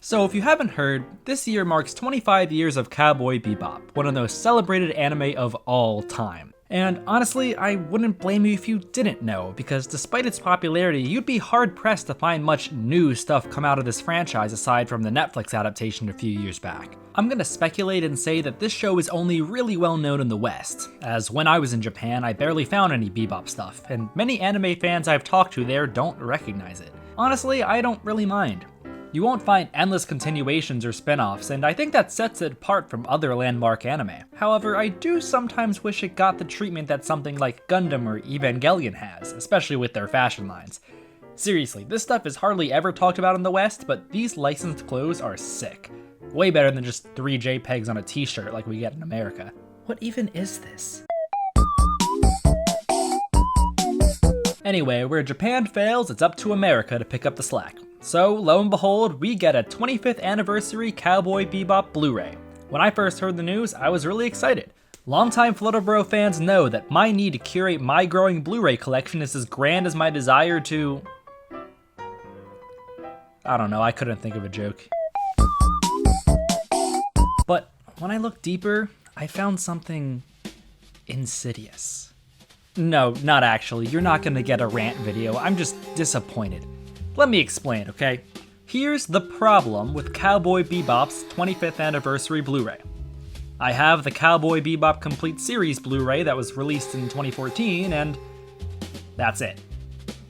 So if you haven't heard, this year marks 25 years of Cowboy Bebop, one of the most celebrated anime of all time. And honestly, I wouldn't blame you if you didn't know, because despite its popularity, you'd be hard-pressed to find much new stuff come out of this franchise aside from the Netflix adaptation a few years back. I'm gonna speculate and say that this show is only really well known in the West, as when I was in Japan, I barely found any Bebop stuff, and many anime fans I've talked to there don't recognize it. Honestly, I don't really mind. You won't find endless continuations or spin-offs, and I think that sets it apart from other landmark anime. However, I do sometimes wish it got the treatment that something like Gundam or Evangelion has, especially with their fashion lines. Seriously, this stuff is hardly ever talked about in the West, but these licensed clothes are sick. Way better than just 3 JPEGs on a t-shirt like we get in America. What even is this? Anyway, where Japan fails, it's up to America to pick up the slack. So, lo and behold, we get a 25th anniversary Cowboy Bebop Blu-ray. When I first heard the news, I was really excited. Longtime Flutterbro fans know that my need to curate my growing Blu-ray collection is as grand as my desire to... I don't know, I couldn't think of a joke. But when I looked deeper, I found something insidious. No, not actually, you're not gonna get a rant video, I'm just disappointed. Let me explain, okay? Here's the problem with Cowboy Bebop's 25th anniversary Blu-ray. I have the Cowboy Bebop Complete Series Blu-ray that was released in 2014, and that's it.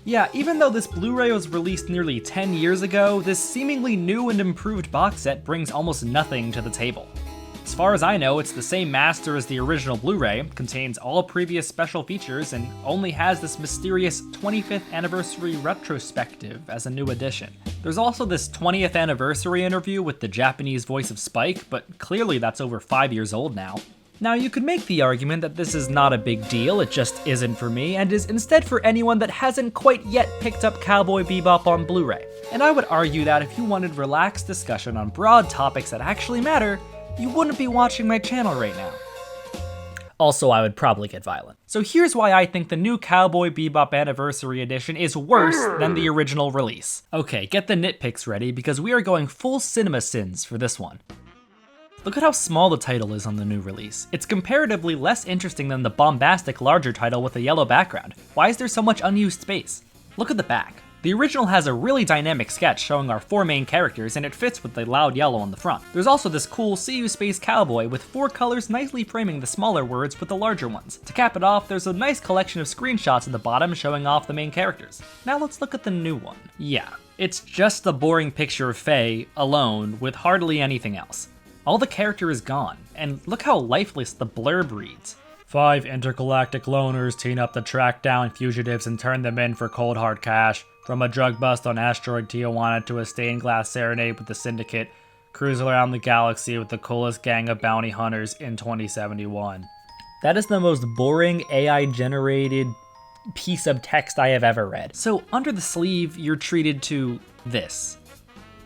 Yeah, even though this Blu-ray was released nearly 10 years ago, this seemingly new and improved box set brings almost nothing to the table. As far as I know, it's the same master as the original Blu-ray, contains all previous special features, and only has this mysterious 25th anniversary retrospective as a new addition. There's also this 20th anniversary interview with the Japanese voice of Spike, but clearly that's over 5 years old now. Now, you could make the argument that this is not a big deal, it just isn't for me, and is instead for anyone that hasn't quite yet picked up Cowboy Bebop on Blu-ray. And I would argue that if you wanted relaxed discussion on broad topics that actually matter, you wouldn't be watching my channel right now. Also, I would probably get violent. So here's why I think the new Cowboy Bebop Anniversary Edition is worse than the original release. Okay, get the nitpicks ready because we are going full cinema sins for this one. Look at how small the title is on the new release. It's comparatively less interesting than the bombastic larger title with a yellow background. Why is there so much unused space? Look at the back. The original has a really dynamic sketch showing our 4 main characters, and it fits with the loud yellow on the front. There's also this cool "See You Space Cowboy" with 4 colors nicely framing the smaller words with the larger ones. To cap it off, there's a nice collection of screenshots at the bottom showing off the main characters. Now let's look at the new one. Yeah, it's just a boring picture of Faye, alone, with hardly anything else. All the character is gone, and look how lifeless the blurb reads. 5 intergalactic loners team up to track down fugitives and turn them in for cold hard cash. From a drug bust on asteroid Tijuana to a stained glass serenade with the Syndicate, cruise around the galaxy with the coolest gang of bounty hunters in 2071. That is the most boring AI-generated piece of text I have ever read. So under the sleeve, you're treated to this.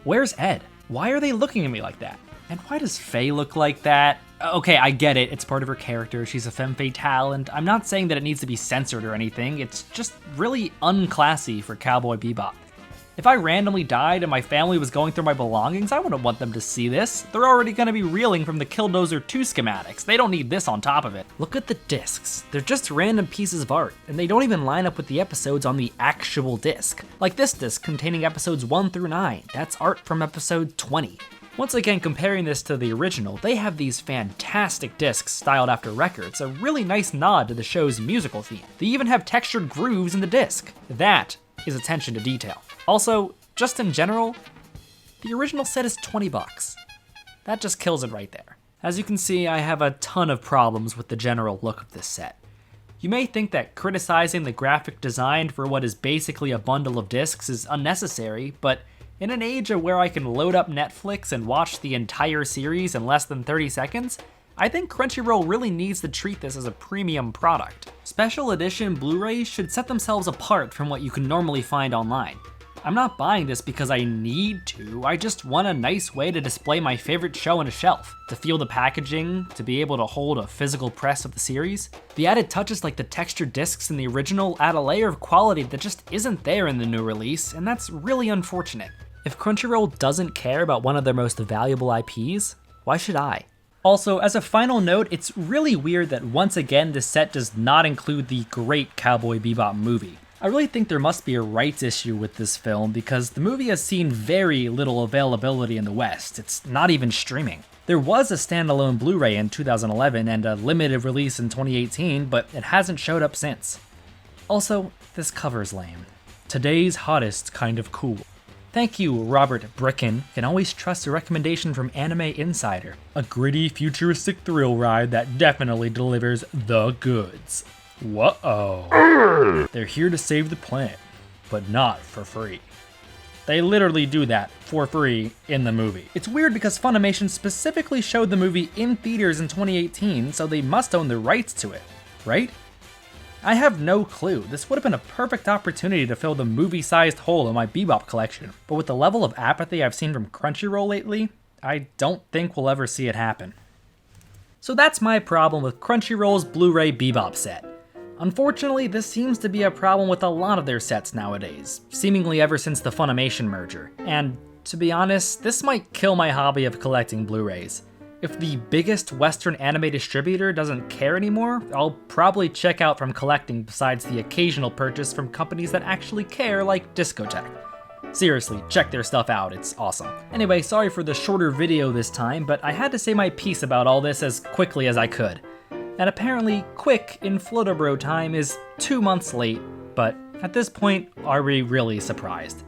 Where's Ed? Why are they looking at me like that? And why does Faye look like that? Okay, I get it, it's part of her character, she's a femme fatale, and I'm not saying that it needs to be censored or anything, it's just really unclassy for Cowboy Bebop. If I randomly died and my family was going through my belongings, I wouldn't want them to see this. They're already gonna be reeling from the Killdozer 2 schematics, they don't need this on top of it. Look at the discs, they're just random pieces of art, and they don't even line up with the episodes on the actual disc. Like this disc containing episodes 1 through 9, that's art from episode 20. Once again, comparing this to the original, they have these fantastic discs styled after records, a really nice nod to the show's musical theme. They even have textured grooves in the disc. That is attention to detail. Also, just in general, the original set is 20 bucks. That just kills it right there. As you can see, I have a ton of problems with the general look of this set. You may think that criticizing the graphic design for what is basically a bundle of discs is unnecessary, but in an age where I can load up Netflix and watch the entire series in less than 30 seconds, I think Crunchyroll really needs to treat this as a premium product. Special edition Blu-rays should set themselves apart from what you can normally find online. I'm not buying this because I need to, I just want a nice way to display my favorite show on a shelf, to feel the packaging, to be able to hold a physical press of the series. The added touches like the textured discs in the original add a layer of quality that just isn't there in the new release, and that's really unfortunate. If Crunchyroll doesn't care about one of their most valuable IPs, why should I? Also, as a final note, it's really weird that once again this set does not include the great Cowboy Bebop movie. I really think there must be a rights issue with this film because the movie has seen very little availability in the West. It's not even streaming. There was a standalone Blu-ray in 2011 and a limited release in 2018, but it hasn't showed up since. Also, this cover's lame. Today's hottest kind of cool. Thank you, Robert Bricken. Can always trust a recommendation from Anime Insider. A gritty, futuristic thrill ride that definitely delivers the goods. Whoa. They're here to save the planet, but not for free. They literally do that for free in the movie. It's weird because Funimation specifically showed the movie in theaters in 2018, so they must own the rights to it, right? I have no clue. This would have been a perfect opportunity to fill the movie-sized hole in my Bebop collection, but with the level of apathy I've seen from Crunchyroll lately, I don't think we'll ever see it happen. So that's my problem with Crunchyroll's Blu-ray Bebop set. Unfortunately, this seems to be a problem with a lot of their sets nowadays, seemingly ever since the Funimation merger, and to be honest, this might kill my hobby of collecting Blu-rays. If the biggest Western anime distributor doesn't care anymore, I'll probably check out from collecting besides the occasional purchase from companies that actually care like Discotek. Seriously, check their stuff out, it's awesome. Anyway, sorry for the shorter video this time, but I had to say my piece about all this as quickly as I could. And apparently, quick in Flotobro time is 2 months late, but at this point, are we really surprised?